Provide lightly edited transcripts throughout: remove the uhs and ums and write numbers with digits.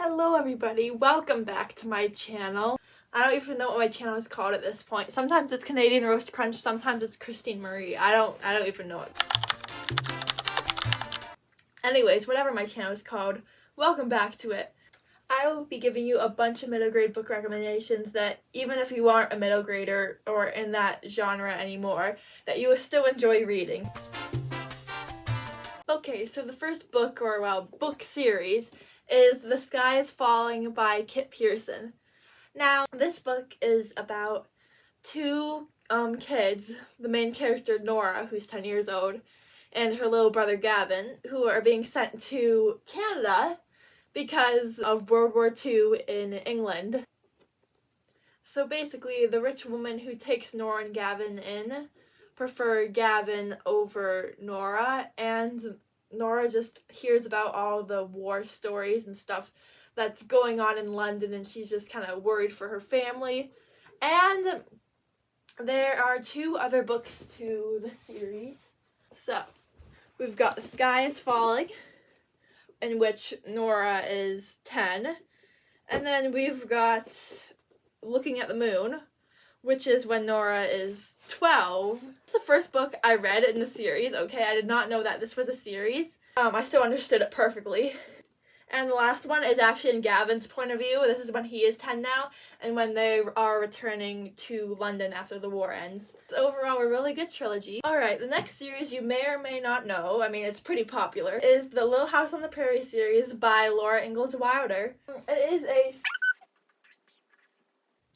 Hello everybody, welcome back to my channel. I don't even know what my channel is called at this point. Sometimes it's Canadian Roast Crunch, sometimes it's Christine Marie. I don't even know it. Anyways, whatever my channel is called, welcome back to it. I will be giving you a bunch of middle grade book recommendations that even if you aren't a middle grader or in that genre anymore, that you will still enjoy reading. Okay, so the first book, book series, is The Sky is Falling by Kit Pearson. Now, this book is about two kids, the main character Nora, who's 10 years old, and her little brother Gavin, who are being sent to Canada because of World War II in England. So basically, the rich woman who takes Nora and Gavin in prefer Gavin over Nora, and Nora just hears about all the war stories and stuff that's going on in London, and she's just kind of worried for her family. And there are two other books to the series. So, we've got The Sky is Falling, in which Nora is 10. And then we've got Looking at the Moon, which is when Nora is 12. It's the first book I read in the series, okay? I did not know that this was a series. I still understood it perfectly. And the last one is actually in Gavin's point of view. This is when he is 10 now, and when they are returning to London after the war ends. It's overall a really good trilogy. Alright, the next series you may or may not know, I mean it's pretty popular, is the Little House on the Prairie series by Laura Ingalls Wilder. It is a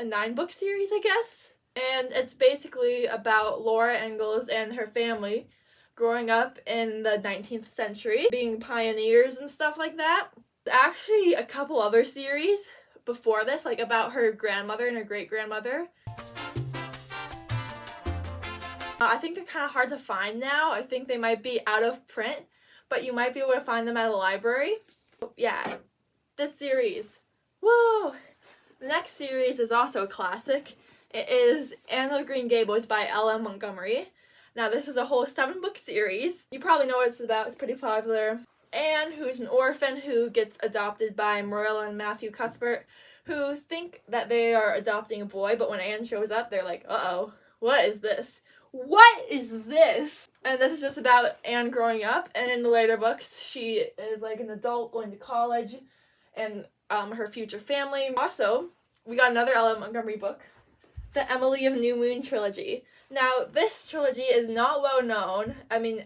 9-book series, I guess? And it's basically about Laura Ingalls and her family growing up in the 19th century, being pioneers and stuff like that. Actually, a couple other series before this, like about her grandmother and her great-grandmother. I think they're kind of hard to find now. I think they might be out of print, but you might be able to find them at a library. Yeah, this series. Whoa! The next series is also a classic. It is Anne of Green Gables by L.M. Montgomery. Now, this is a whole 7-book series. You probably know what it's about. It's pretty popular. Anne, who's an orphan who gets adopted by Marilla and Matthew Cuthbert, who think that they are adopting a boy, but when Anne shows up, they're like, uh-oh, what is this? What is this? And this is just about Anne growing up, and in the later books, she is like an adult going to college, and her future family. Also, we got another L.M. Montgomery book, the Emily of New Moon trilogy. Now, this trilogy is not well known. I mean,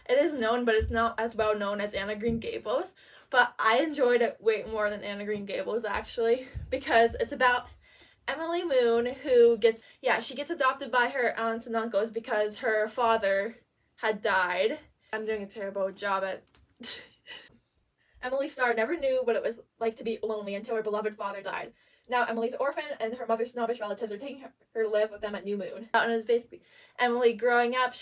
it is known, but it's not as well known as Anne of Green Gables. But I enjoyed it way more than Anne of Green Gables, actually, because it's about Emily Moon, who gets adopted by her aunts and uncles because her father had died. I'm doing a terrible job at... Emily Starr never knew what it was like to be lonely until her beloved father died. Now Emily's an orphan, and her mother's snobbish relatives are taking her to live with them at New Moon. And it's basically Emily growing up,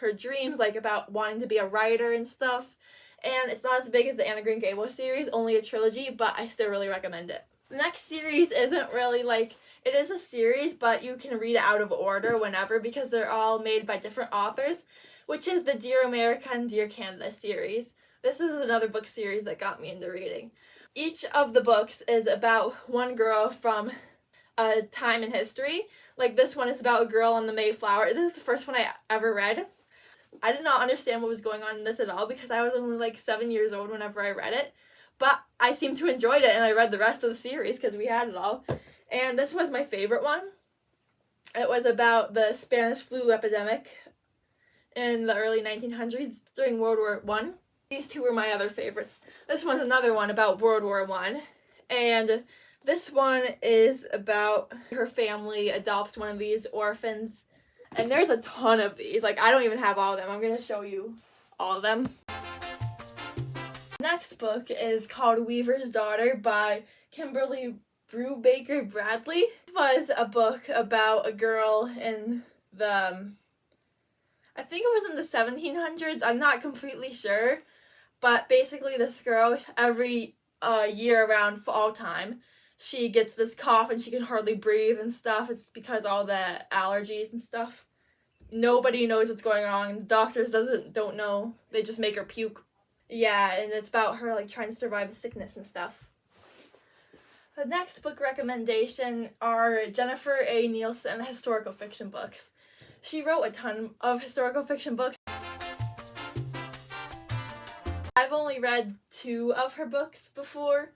her dreams, like about wanting to be a writer and stuff. And it's not as big as the Anne of Green Gables series, only a trilogy, but I still really recommend it. The next series isn't really it is a series, but you can read it out of order whenever because they're all made by different authors, which is the Dear America and Dear Canada series. This is another book series that got me into reading. Each of the books is about one girl from a time in history. Like this one is about a girl on the Mayflower. This is the first one I ever read. I did not understand what was going on in this at all because I was only 7 years old whenever I read it. But I seemed to enjoy it, and I read the rest of the series because we had it all. And this was my favorite one. It was about the Spanish flu epidemic in the early 1900s during World War I. These two were my other favorites. This one's another one about World War I. And this one is about her family adopts one of these orphans. And there's a ton of these. I don't even have all of them. I'm going to show you all of them. Next book is called Weaver's Daughter by Kimberly Brubaker Bradley. This was a book about a girl in the... I think it was in the 1700s. I'm not completely sure. But basically this girl, every year around fall time, she gets this cough and she can hardly breathe and stuff. It's because all the allergies and stuff. Nobody knows what's going on. Doctors don't know. They just make her puke. Yeah, and it's about her trying to survive the sickness and stuff. The next book recommendation are Jennifer A. Nielsen historical fiction books. She wrote a ton of historical fiction books. I've only read 2 of her books before.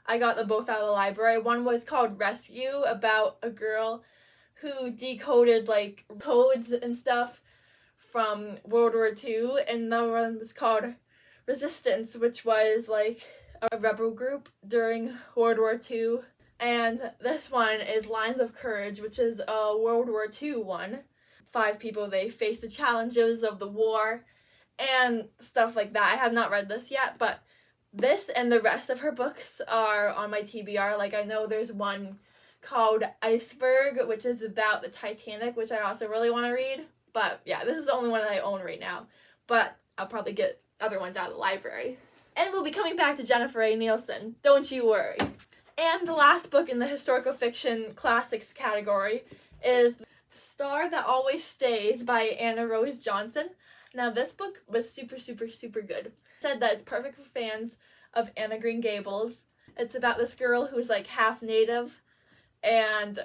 I got them both out of the library. One was called Rescue, about a girl who decoded like codes and stuff from World War II, and another one was called Resistance, which was like a rebel group during World War II. And this one is Lines of Courage, which is a World War II one. 5 people, they face the challenges of the war and stuff like that. I have not read this yet, but this and the rest of her books are on my TBR. Like, I know there's one called Iceberg, which is about the Titanic, which I also really want to read. But yeah, this is the only one that I own right now. But I'll probably get other ones out of the library. And we'll be coming back to Jennifer A. Nielsen, don't you worry. And the last book in the historical fiction classics category is The Star That Always Stays by Anna Rose Johnson. Now, this book was super good. It said that it's perfect for fans of Anna Green Gables. It's about this girl who's like half native, and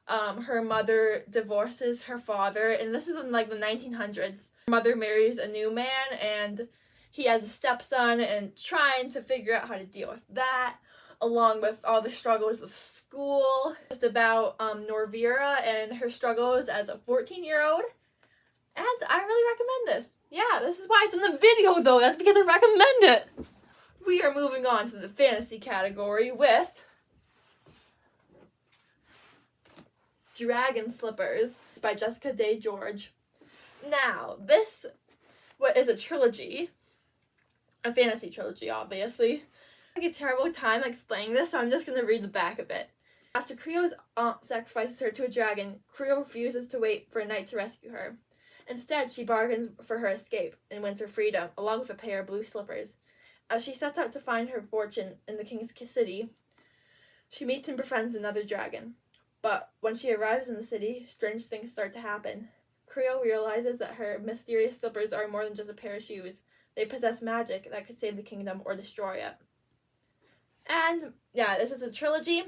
her mother divorces her father, and this is in like the 1900s. Her mother marries a new man, and he has a stepson, and trying to figure out how to deal with that, along with all the struggles with school. It's about Norvira and her struggles as a 14-year-old. And I really recommend this. Yeah, this is why it's in the video though. That's because I recommend it. We are moving on to the fantasy category with Dragon Slippers by Jessica Day George. Now, this is a trilogy. A fantasy trilogy, obviously. I get a terrible time explaining this, so I'm just going to read the back of it. After Creo's aunt sacrifices her to a dragon, Creo refuses to wait for a knight to rescue her. Instead, she bargains for her escape and wins her freedom, along with a pair of blue slippers. As she sets out to find her fortune in the king's city, she meets and befriends another dragon. But when she arrives in the city, strange things start to happen. Creo realizes that her mysterious slippers are more than just a pair of shoes. They possess magic that could save the kingdom or destroy it. And yeah, this is a trilogy.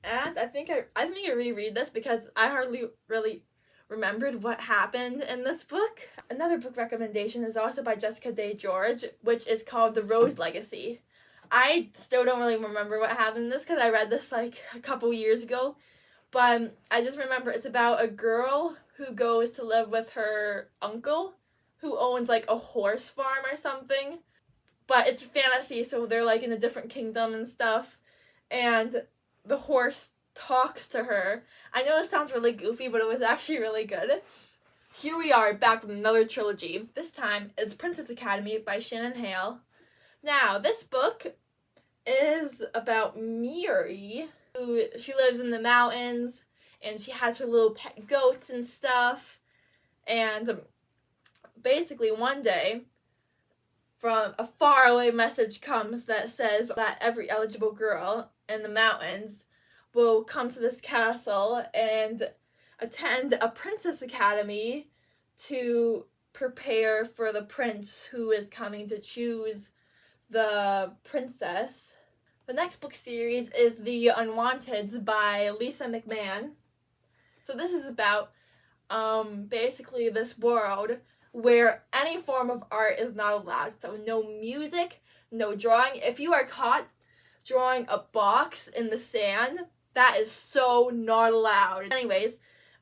And I think I need to reread this because I hardly really remembered what happened in this book. Another book recommendation is also by Jessica Day George, which is called The Rose Legacy. I still don't really remember what happened in this because I read this like a couple years ago. But I just remember it's about a girl who goes to live with her uncle who owns like a horse farm or something. But it's fantasy, so they're like in a different kingdom and stuff. And the horse talks to her. I know this sounds really goofy, but it was actually really good. Here we are back with another trilogy. This time it's Princess Academy by Shannon Hale. Now, this book is about Miri, she lives in the mountains, and she has her little pet goats and stuff. And basically one day, from a faraway message comes that says that every eligible girl in the mountains will come to this castle and attend a princess academy to prepare for the prince who is coming to choose the princess. The next book series is The Unwanteds by Lisa McMahon. So this is about basically this world where any form of art is not allowed. So no music, no drawing. If you are caught drawing a box in the sand, that is so not allowed. Anyways,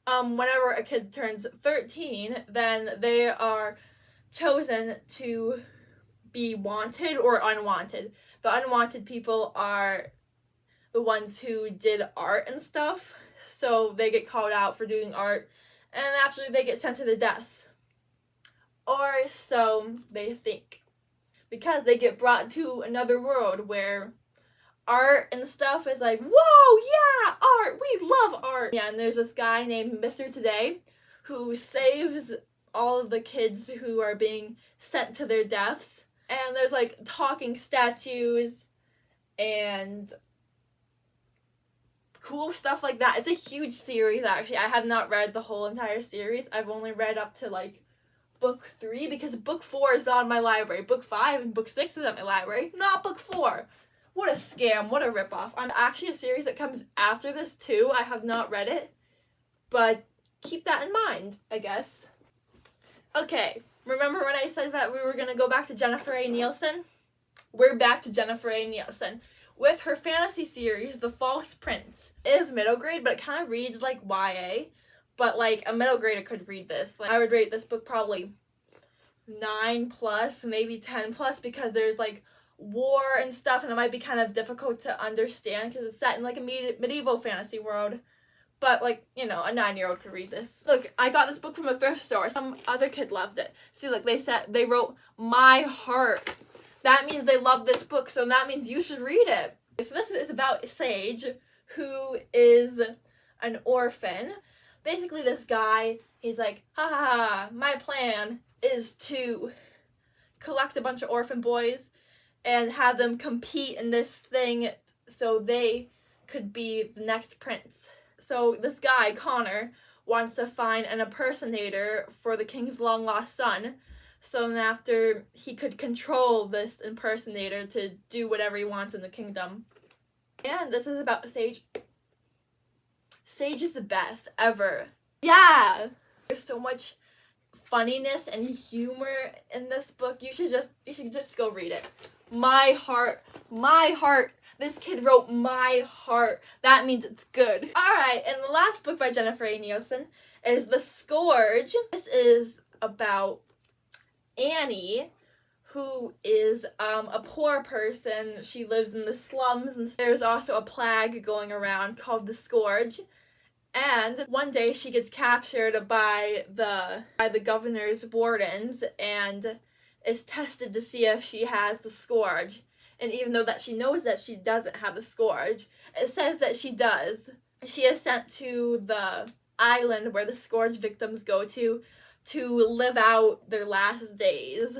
whenever a kid turns 13, then they are chosen to be wanted or unwanted. The unwanted people are the ones who did art and stuff, so they get called out for doing art, and after they get sent to the deaths. Or so they think. Because they get brought to another world where art and stuff is like, whoa, yeah, art, we love art. Yeah, and there's this guy named Mr. Today who saves all of the kids who are being sent to their deaths. And there's like talking statues and cool stuff like that. It's a huge series, actually. I have not read the whole entire series. I've only read up to like book 3 because book 4 is not in my library. Book 5 and book 6 is at my library, not book 4. What a scam, what a ripoff. I'm actually a series that comes after this too. I have not read it, but keep that in mind, I guess. Okay, remember when I said that we were going to go back to Jennifer A. Nielsen? We're back to Jennifer A. Nielsen with her fantasy series, The False Prince. It is middle grade, but it kind of reads like YA, but like a middle grader could read this. Like, I would rate this book probably 9+, maybe 10+, because there's like war and stuff, and it might be kind of difficult to understand because it's set in like a medieval fantasy world. But like, you know, a 9-year-old could read this. Look, I got this book from a thrift store. Some other kid loved it. See, look, they wrote my heart. That means they love this book, so that means you should read it. So this is about Sage, who is an orphan. Basically, this guy, he's like, ha ha ha, my plan is to collect a bunch of orphan boys and have them compete in this thing so they could be the next prince. So this guy, Connor, wants to find an impersonator for the king's long-lost son, so then after he could control this impersonator to do whatever he wants in the kingdom. And this is about Sage. Sage is the best ever. Yeah! There's so much funniness and humor in this book. You should just go read it. My heart. This kid wrote my heart. That means it's good. Alright, and the last book by Jennifer A. Nielsen is The Scourge. This is about Annie, who is a poor person. She lives in the slums, and there's also a plague going around called the Scourge. And one day she gets captured by the governor's wardens and is tested to see if she has the Scourge. And even though that she knows that she doesn't have the Scourge, it says that she does. She is sent to the island where the Scourge victims go to live out their last days.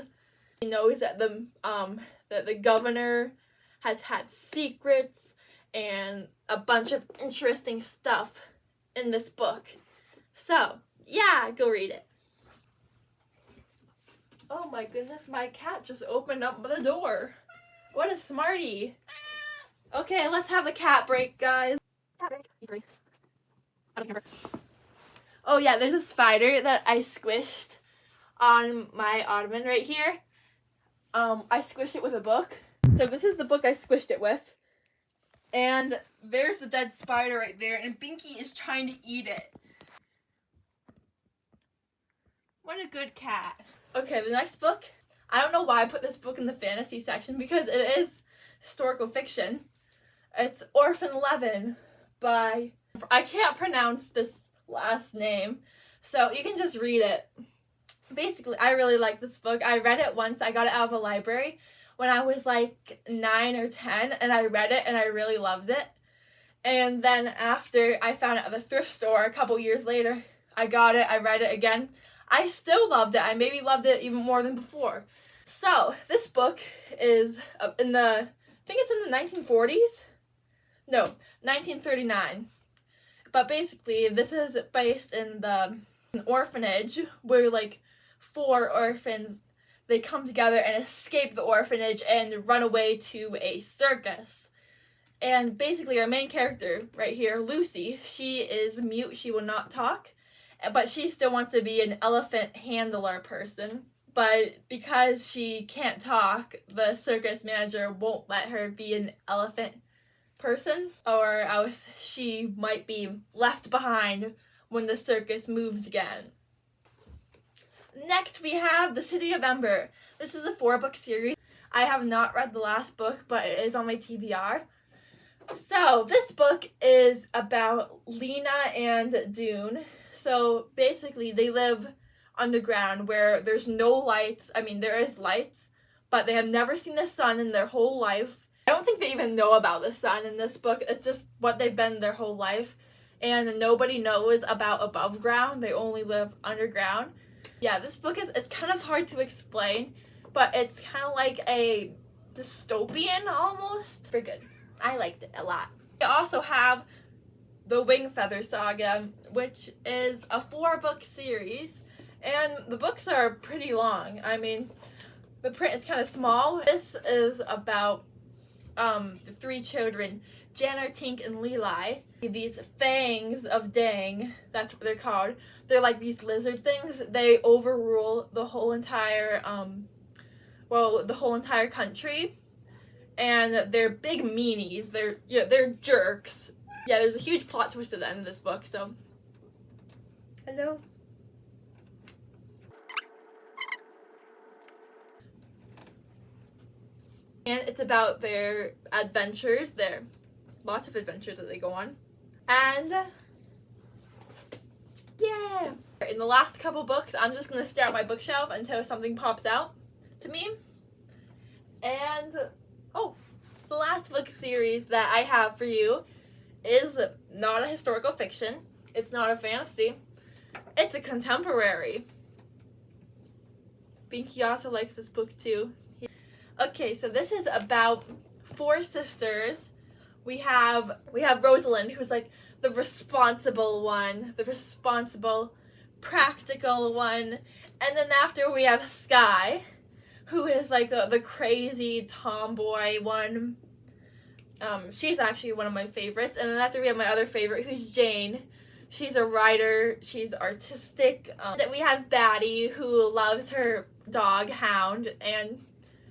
She knows that the governor has had secrets and a bunch of interesting stuff in this book. So, yeah, go read it. Oh my goodness, my cat just opened up the door. What a smarty. Okay, let's have a cat break, guys. Cat break. He's free. I don't remember. Oh yeah, there's a spider that I squished on my ottoman right here. I squished it with a book. So this is the book I squished it with. And there's the dead spider right there, and Binky is trying to eat it. What a good cat. Okay, the next book. I don't know why I put this book in the fantasy section, because it is historical fiction. It's Orphan Levin by... I can't pronounce this last name, so you can just read it. Basically, I really like this book. I read it once. I got it out of a library when I was like 9 or 10, and I read it and I really loved it. And then after I found it at the thrift store a couple years later, I got it, I read it again. I still loved it. I maybe loved it even more than before. So, this book is I think it's in the 1940s? No, 1939. But basically, this is based in an orphanage where like 4 orphans, they come together and escape the orphanage and run away to a circus. And basically our main character right here, Lucy, she is mute, she will not talk, but she still wants to be an elephant handler person. But because she can't talk, the circus manager won't let her be an elephant person, or else she might be left behind when the circus moves again. Next we have The City of Ember. This is a 4-book series. I have not read the last book, but it is on my TBR. So this book is about Lena and Dune. So basically they live underground where there's no lights. I mean, there is lights, but they have never seen the sun in their whole life. I don't think they even know about the sun in this book. It's just what they've been their whole life. And nobody knows about above ground. They only live underground. Yeah, this book it's kind of hard to explain, but it's kind of like a dystopian almost. Pretty good. I liked it a lot. We also have the Wing Feather Saga, which is a 4-book series, and the books are pretty long. I mean, the print is kind of small. This is about the three children, Janner, Tink, and Leli. These fangs of dang, that's what they're called. They're like these lizard things. They overrule the whole entire, the whole entire country. And they're big meanies. They're jerks. Yeah, there's a huge plot twist at the end of this book, so. Hello? And it's about their adventures. There lots of adventures that they go on. And yeah. In the last couple books, I'm just gonna stare at my bookshelf until something pops out to me. And the last book series that I have for you is not a historical fiction. It's not a fantasy. It's a contemporary. Binky also likes this book too. Okay, so this is about four sisters. We have Rosalind, who's like the responsible one, the responsible, practical one. And then after we have Sky, who is like the crazy tomboy one. She's actually one of my favorites. And then after we have my other favorite, who's Jane. She's a writer, she's artistic. Then we have Batty, who loves her dog, Hound, and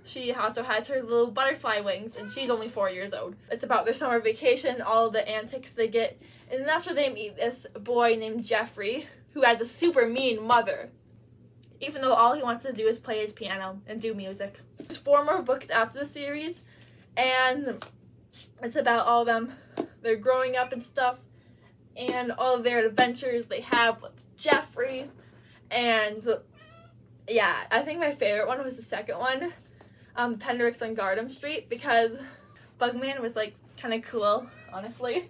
she also has her little butterfly wings, and she's only 4 years old. It's about their summer vacation, all the antics they get. And then after they meet this boy named Jeffrey, who has a super mean mother, even though all he wants to do is play his piano and do music. There's 4 more books after the series, and it's about all of them. They're growing up and stuff, and all of their adventures they have with Jeffrey. And yeah, I think my favorite one was the second one, Pendericks on Gardam Street, because Bugman was like kind of cool, honestly.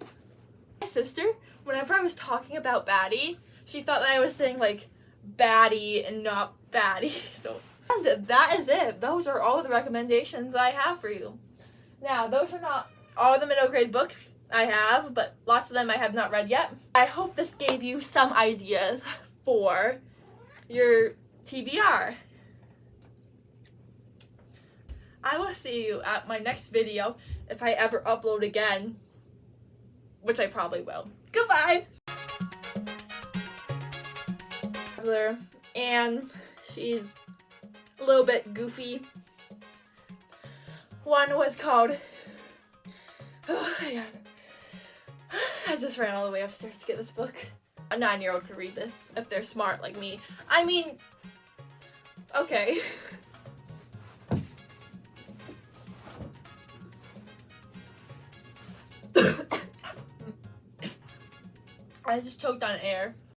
My sister, whenever I was talking about Batty, she thought that I was saying like Batty and not Batty. So, and that is it. Those are all the recommendations I have for you. Now, those are not all the middle grade books I have, but lots of them I have not read yet. I hope this gave you some ideas for your TBR. I will see you at my next video if I ever upload again, which I probably will. Goodbye! And she's a little bit goofy. One was called, oh my god, I just ran all the way upstairs to get this book. A 9-year-old could read this if they're smart like me. I mean, okay. I just choked on air.